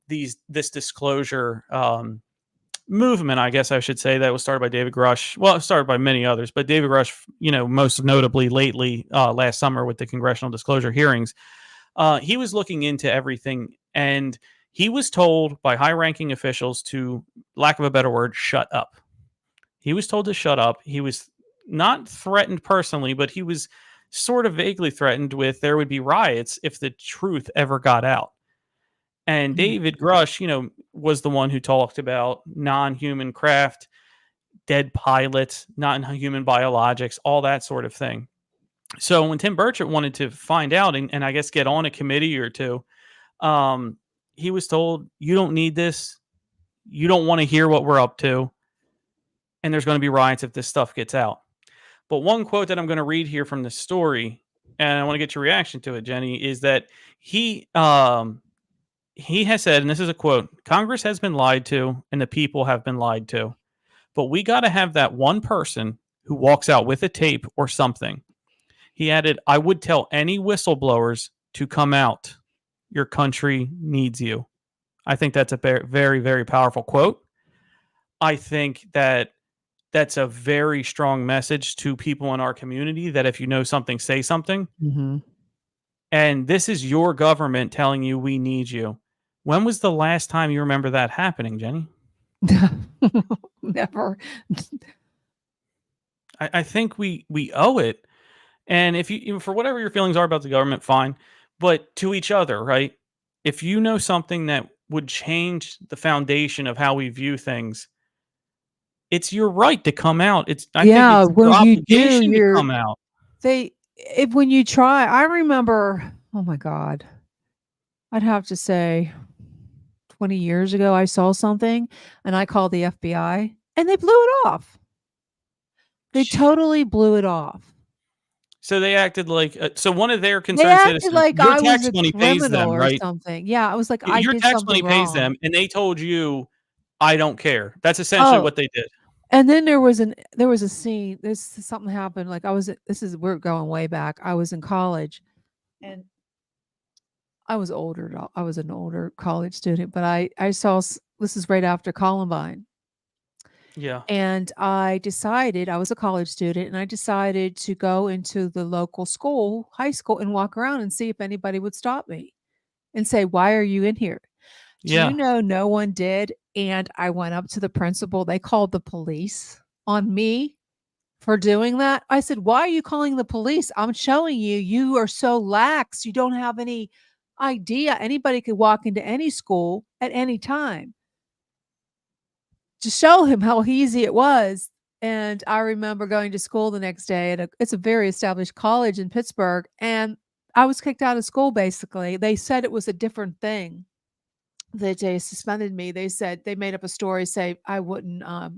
this disclosure movement, I guess I should say, that was started by David Grush. Well, it started by many others, but David Grush, most notably lately last summer with the congressional disclosure hearings. He was looking into everything, and he was told by high-ranking officials to, lack of a better word, shut up. He was told to shut up. He was not threatened personally, but he was sort of vaguely threatened with there would be riots if the truth ever got out. And David Grush, was the one who talked about non-human craft, dead pilots, non-human biologics, all that sort of thing. So when Tim Burchett wanted to find out and I guess get on a committee or two, he was told, you don't need this. You don't want to hear what we're up to. And there's going to be riots if this stuff gets out. But one quote that I'm going to read here from the story, and I want to get your reaction to it, Jenny, is that he has said, and this is a quote, Congress has been lied to and the people have been lied to. But we got to have that one person who walks out with a tape or something. He added, I would tell any whistleblowers to come out. Your country needs you. I think that's a very, very powerful quote. I think that's a very strong message to people in our community that if you know something, say something. Mm-hmm. And this is your government telling you we need you. When was the last time you remember that happening, Jenny? Never. I think we owe it. And if you, for whatever your feelings are about the government, fine. But to each other, right? If you know something that would change the foundation of how we view things, it's your right to come out. I think it's your obligation to come out. When you try, I remember, oh my God, I'd have to say 20 years ago, I saw something and I called the FBI and they blew it off. They totally blew it off. So they acted like so one of their They concerned acted citizens. like Your I was tax a money pays them, criminal or right? something. Yeah, I was like, I Your did tax money something pays wrong. them, and they told you, "I don't care." That's essentially Oh, what they did. and then there was a scene. This something happened. Like we're going way back. I was in college, and I was older. I was an older college student, but I saw this is right after Columbine. Yeah. And I was a college student, and I decided to go into the local school, high school, and walk around and see if anybody would stop me and say, "Why are you in here?" Do you Yeah. know no one did? And I went up to the principal. They called the police on me for doing that. I said, "Why are you calling the police? I'm showing you, you are so lax. You don't have any idea. Anybody could walk into any school at any time." To show him how easy it was. And I remember going to school the next day it's a very established college in Pittsburgh, and I was kicked out of school basically. They said it was a different thing that they suspended me. They said they made up a story, say I wouldn't it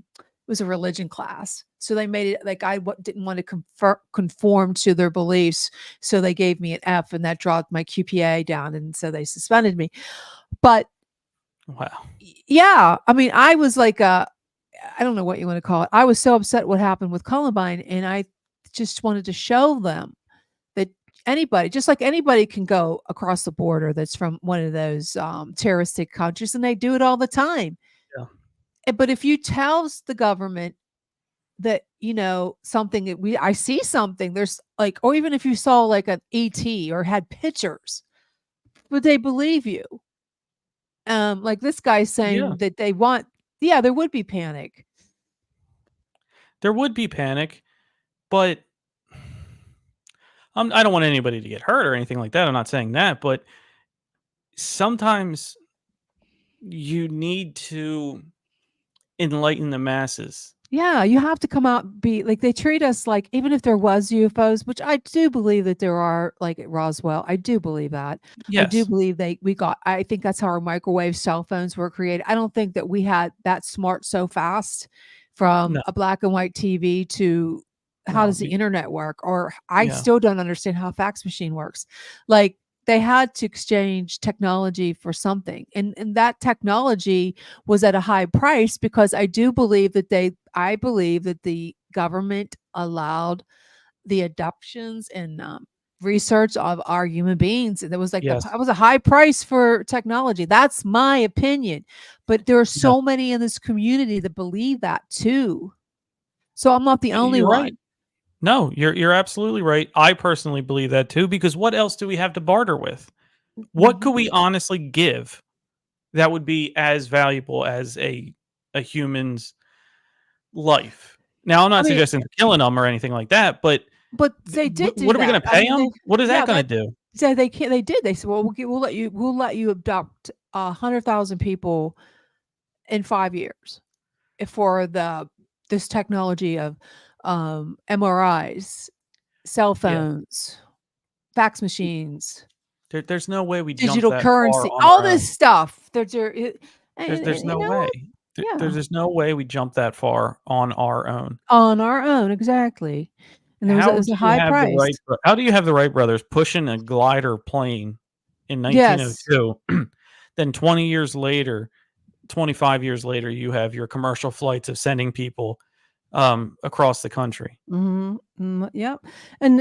was a religion class. So they made it like didn't want to conform to their beliefs. So they gave me an F, and that dropped my QPA down, and so they suspended me. But Wow. yeah, I mean, I was like I don't know what you want to call it. I was so upset what happened with Columbine, and I just wanted to show them that anybody, just like anybody can go across the border that's from one of those terroristic countries, and they do it all the time. Yeah. But if you tell the government that, something I see something, there's like, or even if you saw like an ET or had pictures, would they believe you? Like this guy saying that they want, there would be panic. There would be panic, but I don't want anybody to get hurt or anything like that. I'm not saying that, but sometimes you need to enlighten the masses. Yeah, you have to come out, be like, they treat us like, even if there was UFOs, which I do believe that there are, like at Roswell, I do believe that. I do Yes. believe I think that's how our microwave cell phones were created. I don't think that we had that smart so fast from No. a black and white TV to how No, does the internet work? Or I Yeah. still don't understand how a fax machine works. Like they had to exchange technology for something. And that technology was at a high price because I believe that the government allowed the adoptions and research of our human beings. And there was like Yes. that was a high price for technology. That's my opinion. But there are Yeah. so many in this community that believe that too. So I'm not the only You're one. right. No, you're absolutely right. I personally believe that too, because what else do we have to barter with? What could we honestly give that would be as valuable as a human's life? Now, I'm not suggesting killing them or anything like that, but they did do what are we that. going to pay them? What is that going to that do? so they can't. They did. They said, "Well, we'll let you adopt 100,000 people in 5 years for this technology of MRIs, cell phones, fax machines, There's no way we jump digital that far currency, on all our own. this stuff." There's no way. Yeah. There's no way we jump that far on our own. On our own, exactly. And it was a high price. How do you have the Wright brothers pushing a glider plane in Yes. 1902? Then 20 years later, 25 years later, you have your commercial flights of sending people across the country. Yep. And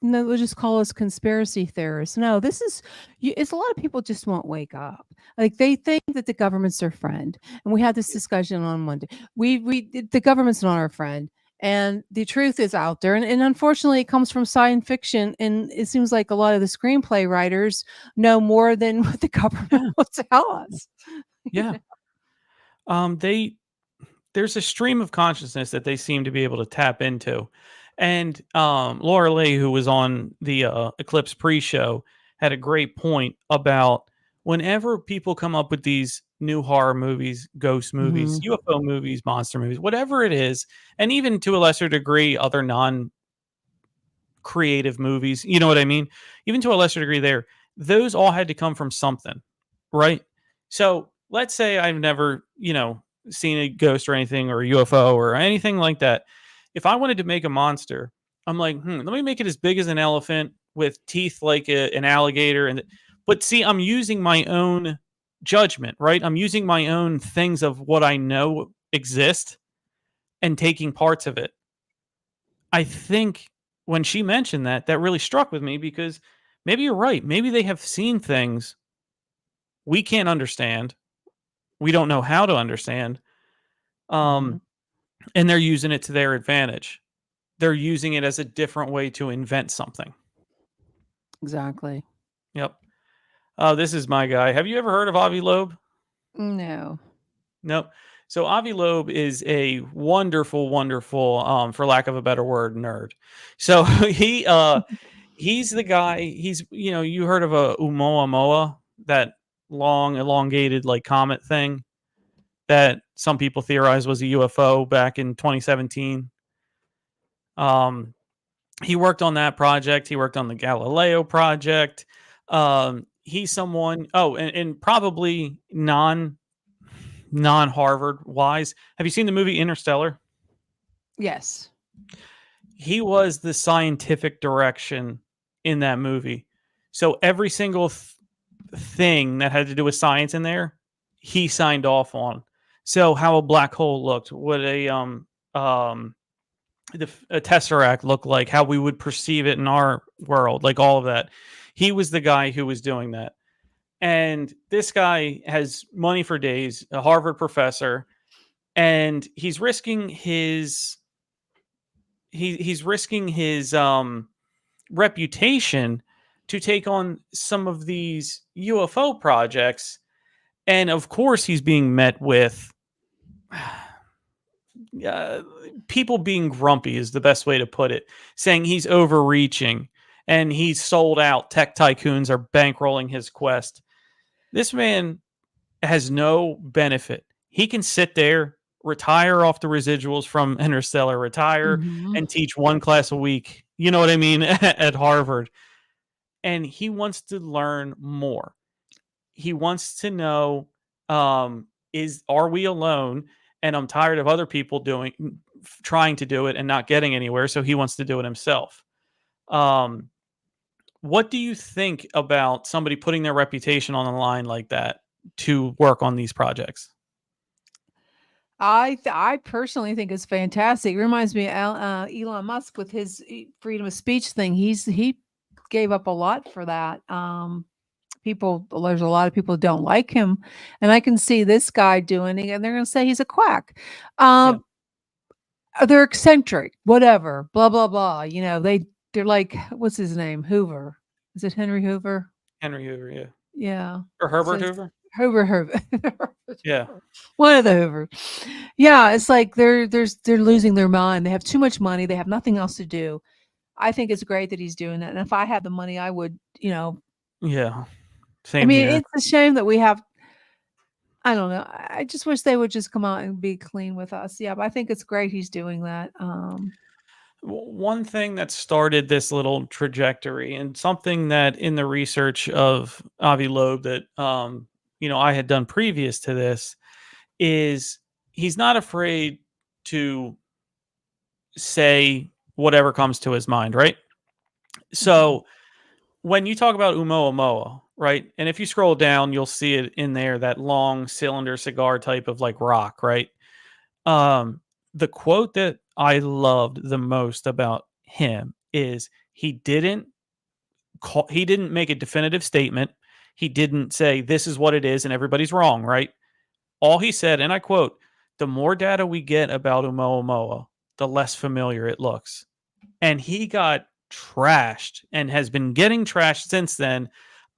no, they'll just call us conspiracy theorists. No, it's a lot of people just won't wake up. Like they think that the government's their friend. And we had this discussion on Monday. The government's not our friend. And the truth is out there. And unfortunately, it comes from science fiction. And it seems like a lot of the screenplay writers know more than what the government will tell us. Yeah. There's a stream of consciousness that they seem to be able to tap into. And Laura Lee, who was on the Eclipse pre-show, had a great point about whenever people come up with these new horror movies, ghost movies, UFO movies, monster movies, whatever it is, and even to a lesser degree, other non-creative movies, you know what I mean? Even to a lesser degree those all had to come from something, right? So let's say I've never, seen a ghost or anything or a UFO or anything like that. if I wanted to make a monster, I'm like, let me make it as big as an elephant with teeth like an alligator. But see, I'm using my own judgment, right? I'm using my own things of what I know exist and taking parts of it. I think when she mentioned that, that really struck with me because maybe you're right. Maybe they have seen things we can't understand. We don't know how to understand. And they're using it to their advantage. They're using it as a different way to invent something. Exactly. Yep. This is my guy. Have you ever heard of Avi Loeb? No. Nope. So Avi Loeb is a wonderful, wonderful, for lack of a better word, nerd. So he's the guy. He's you heard of a Oumuamua, that long, elongated like comet thing that some people theorize was a UFO back in 2017. He worked on that project. He worked on the Galileo project. He's someone. Oh, and probably non-Harvard wise. Have you seen the movie Interstellar? Yes. He was the scientific direction in that movie. So every single thing that had to do with science in there, he signed off on. So how a black hole looked, what a tesseract looked like, how we would perceive it in our world, like all of that. He was the guy who was doing that. And this guy has money for days, a Harvard professor, and he's risking his reputation to take on some of these UFO projects. And of course, he's being met with people being grumpy is the best way to put it, saying he's overreaching and he's sold out. Tech tycoons are bankrolling his quest. This man has no benefit. He can sit there, retire off the residuals from Interstellar, retire and teach one class a week. You know what I mean? At Harvard. And he wants to learn more. He wants to know, are we alone? And I'm tired of other people trying to do it and not getting anywhere. So he wants to do it himself. What do you think about somebody putting their reputation on the line like that to work on these projects? I personally think it's fantastic. It reminds me of Elon Musk with his freedom of speech thing. He gave up a lot for that. There's a lot of people who don't like him, and I can see this guy doing it, and they're going to say he's a quack. They're eccentric, whatever, blah blah blah. They're like, what's his name? Hoover. Is it Henry Hoover? Henry Hoover, yeah. Yeah. Or Herbert Hoover? Hoover. Yeah. One of the Hoover. Yeah, it's like they're losing their mind. They have too much money. They have nothing else to do. I think it's great that he's doing that. And if I had the money, I would, Yeah. Same here. It's a shame that we have, I don't know. I just wish they would just come out and be clean with us. Yeah, but I think it's great he's doing that. One thing that started this little trajectory, and something that in the research of Avi Loeb that I had done previous to this, is he's not afraid to say whatever comes to his mind, right? So when you talk about Oumuamua, right, and if you scroll down, you'll see it in there, that long cylinder cigar type of like rock, right? The quote that I loved the most about him is he didn't make a definitive statement. He didn't say this is what it is and everybody's wrong, right? All he said, and I quote, "The more data we get about Oumuamua, the less familiar it looks." And he got trashed and has been getting trashed since then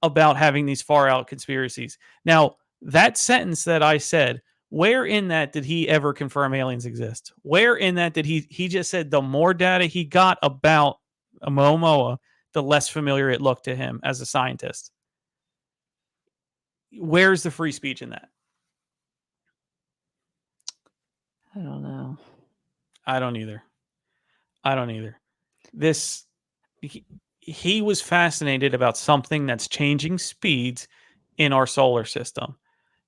about having these far out conspiracies. Now, that sentence that I said, where in that did he ever confirm aliens exist? Where in that did he just said the more data he got about Oumuamua, the less familiar it looked to him as a scientist? Where's the free speech in that? I don't know. I don't either. He was fascinated about something that's changing speeds in our solar system.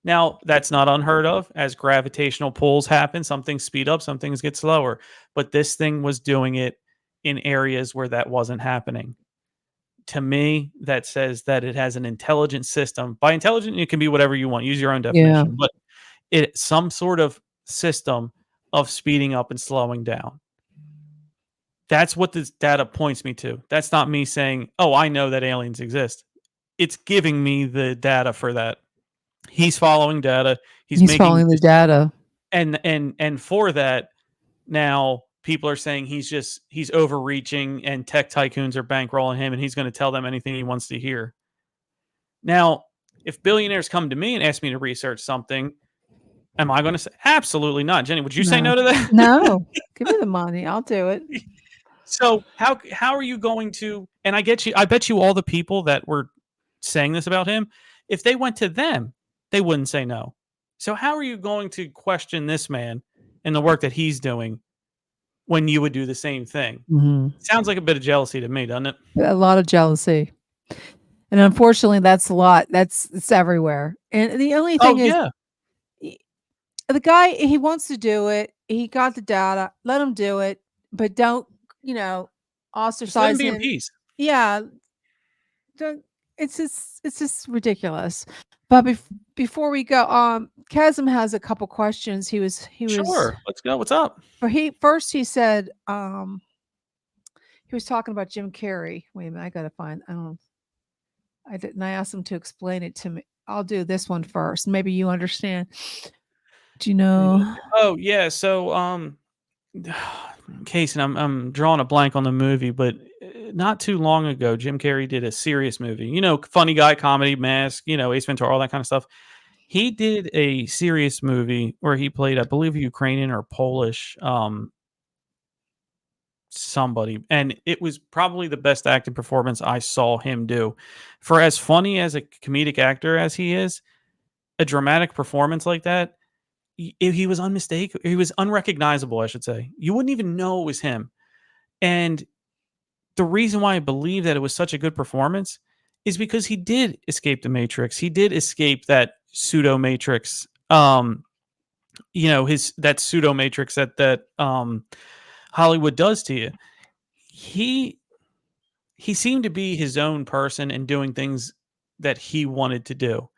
Now, that's not unheard of. As gravitational pulls happen, some things speed up, some things get slower. But this thing was doing it in areas where that wasn't happening. To me, that says that it has an intelligent system. By intelligent, it can be whatever you want. Use your own Yeah. definition. But it's some sort of system of speeding up and slowing down. That's what this data points me to. That's not me saying, oh, I know that aliens exist. It's giving me the data for that. He's following data. He's following the data. And for that, now people are saying he's overreaching and tech tycoons are bankrolling him and he's going to tell them anything he wants to hear. Now, if billionaires come to me and ask me to research something, am I going to say absolutely not? Jenny, would you say no to that? No. Give me the money. I'll do it. So how are you going to, and I bet you all the people that were saying this about him, if they went to them, they wouldn't say no. So how are you going to question this man and the work that he's doing when you would do the same thing? Mm-hmm. Sounds like a bit of jealousy to me, doesn't it? A lot of jealousy. And unfortunately, that's a lot. It's everywhere. And the only thing is, the guy, he wants to do it. He got the data. Let him do it. But don't, ostracize him. Be in peace. Yeah. It's just ridiculous. But before we go, Chasm has a couple questions. He was sure. Let's go. What's up? He said he was talking about Jim Carrey. Wait a minute, I gotta find. I didn't. I asked him to explain it to me. I'll do this one first. Maybe you understand. Do you know? Oh yeah. So Case, and I'm drawing a blank on the movie, but not too long ago, Jim Carrey did a serious movie. Funny guy, comedy, mask, Ace Ventura, all that kind of stuff. He did a serious movie where he played, I believe, Ukrainian or Polish somebody, and it was probably the best acting performance I saw him do. For as funny as a comedic actor as he is, a dramatic performance like that, he was unmistakable. He was unrecognizable, I should say. You wouldn't even know it was him. And the reason why I believe that it was such a good performance is because he did escape the Matrix. He did escape that pseudo Matrix. That pseudo Matrix that Hollywood does to you. He seemed to be his own person and doing things that he wanted to do.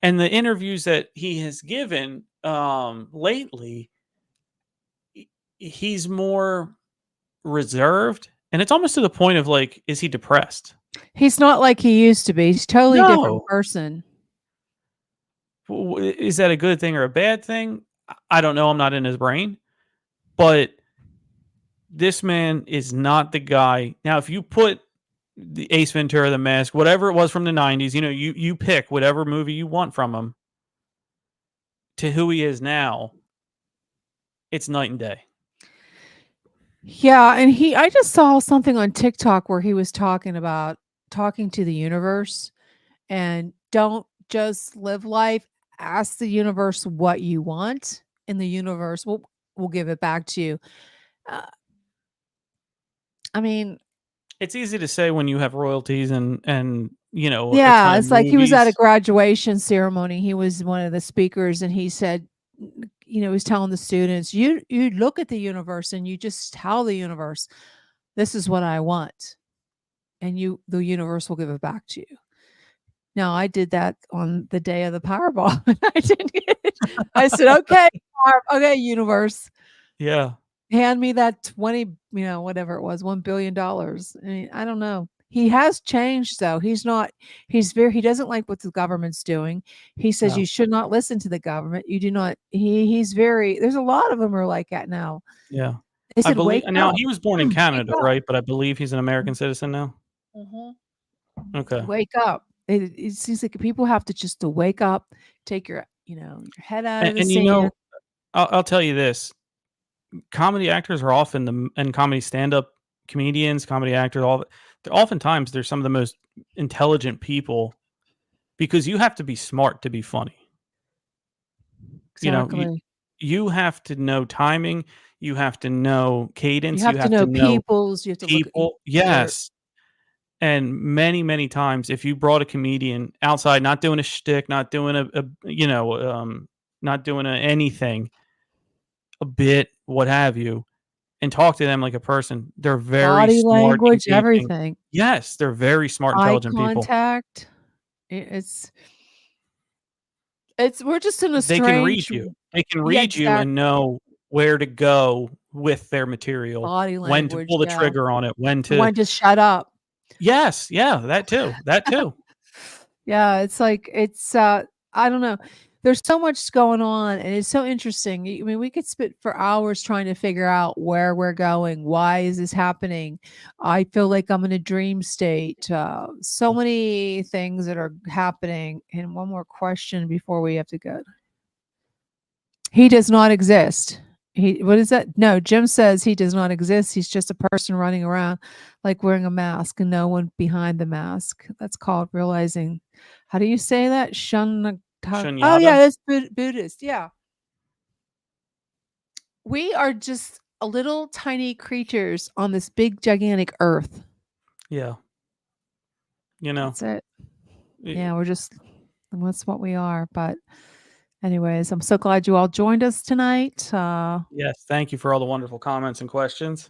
And the interviews that he has given lately, he's more reserved, and it's almost to the point of like, is he depressed? He's not like he used to be. He's totally different person. Is that a good thing or a bad thing? I don't know. I'm not in his brain, but this man is not the guy. Now, if you put the Ace Ventura, The Mask, whatever it was from the 90s, you pick whatever movie you want from him to who he is now, it's night and day. Yeah, and I just saw something on TikTok where he was talking to the universe, and don't just live life. Ask the universe what you want, and the universe will give it back to you. I mean, it's easy to say when you have royalties and yeah, it's like movies. He was at a graduation ceremony. He was one of the speakers, and he said, he was telling the students, you look at the universe and you just tell the universe, this is what I want, and the universe will give it back to you. Now, I did that on the day of the Powerball. I didn't get it. I said, okay, universe. Yeah. Hand me that 20, whatever it was, $1 billion. I mean, I don't know. He has changed though. He doesn't like what the government's doing. He says you should not listen to the government. You do not. There's a lot of them are like that now. Yeah. They said, now he was born in Canada, right? But I believe he's an American citizen now. Mm-hmm. Okay. Wake up. It seems like people have to just to wake up, take your head out of the sand. I'll tell you this. Comedy actors are often and comedy stand-up comedians, comedy actors, oftentimes they're some of the most intelligent people because you have to be smart to be funny. Exactly. You have to know timing. You have to know cadence. You have to know peoples. You have to people. Yes. And many, many times, if you brought a comedian outside, not doing a shtick, not doing not doing anything, a bit, what have you, and talk to them like a person, they're very Body smart, language, engaging. everything. Yes, they're very smart, Eye intelligent people. contact. It's we're just in a They can read strange. you. They can Yeah, read you and exactly. know where to go with their material, Body when to language, pull the yeah. trigger on it, when to. When to shut up. Yes, yeah, that too. That too. Yeah, it's like I don't know. There's so much going on, and it's so interesting. I mean, we could spit for hours trying to figure out where we're going. Why is this happening? I feel like I'm in a dream state. So many things that are happening. And one more question before we have to go. He does not exist. What is that? No, Jim says he does not exist. He's just a person running around like wearing a mask and no one behind the mask. That's called realizing. How do you say that? Oh yeah, Shunyata. that's Buddhist. Yeah. We are just a little tiny creatures on this big gigantic earth. Yeah. That's it. Yeah, that's what we are. But anyways, I'm so glad you all joined us tonight. Yes, thank you for all the wonderful comments and questions.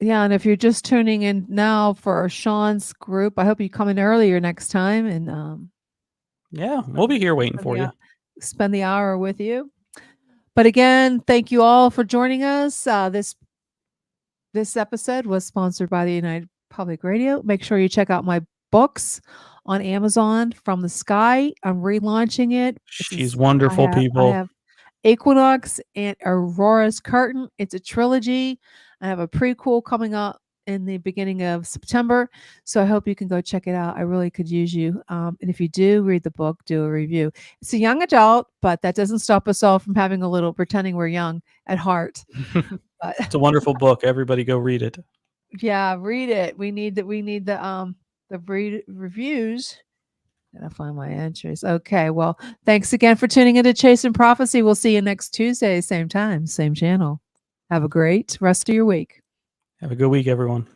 Yeah, and if you're just tuning in now for Sean's group, I hope you come in earlier next time and yeah, we'll be here waiting for you. Spend the hour with you. But again, thank you all for joining us. This episode was sponsored by the United Public Radio. Make sure you check out my books on Amazon, From the Sky. I'm relaunching it. She's wonderful, people. I have Equinox and Aurora's Curtain. It's a trilogy. I have a prequel coming up in the beginning of September. So I hope you can go check it out. I really could use you. And if you do read the book, do a review. It's a young adult, but that doesn't stop us all from having a little pretending we're young at heart. But it's a wonderful book. Everybody go read it. Yeah, read it. We need the reviews. Gotta find my entries. Okay, well, thanks again for tuning into Chasing Prophecy. We'll see you next Tuesday, same time, same channel. Have a great rest of your week. Have a good week, everyone.